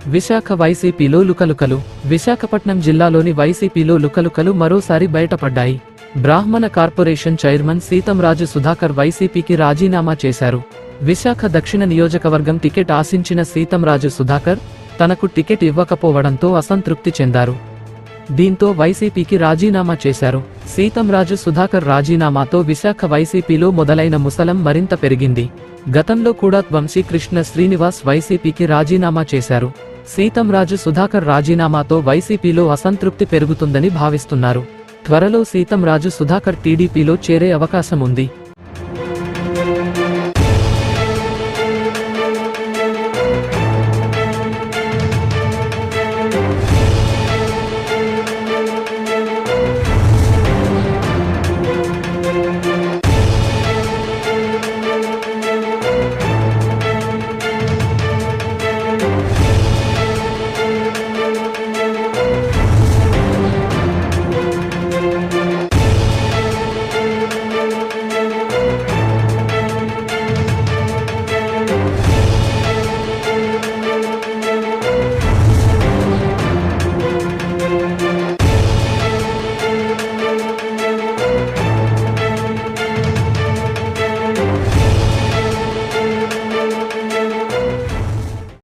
విశాఖ వైసీపీలో లుకలుకలు. విశాఖపట్నం జిల్లాలోని వైసీపీలో లుకలుకలు మరోసారి బయటపడ్డాయి. బ్రాహ్మణ కార్పొరేషన్ చైర్మన్ సీతంరాజు సుధాకర్ వైసీపీకి రాజీనామా చేశారు. విశాఖ దక్షిణ నియోజకవర్గం టికెట్ ఆశించిన సీతంరాజు సుధాకర్ తనకు టికెట్ ఇవ్వకపోవడంతో అసంతృప్తి చెందారు. దీంతో వైసీపీకి రాజీనామా చేశారు. సీతంరాజు సుధాకర్ రాజీనామాతో విశాఖ వైసీపీలో మొదలైన ముసలం మరింత పెరిగింది. గతంలో కూడా వంశీకృష్ణ శ్రీనివాస్ వైసీపీకి రాజీనామా చేశారు. సీతంరాజు సుధాకర్ రాజీనామాతో వైసీపీలో అసంతృప్తి పెరుగుతుందని భావిస్తున్నారు. త్వరలో సీతంరాజు సుధాకర్ టీడీపీలో చేరే అవకాశం ఉంది.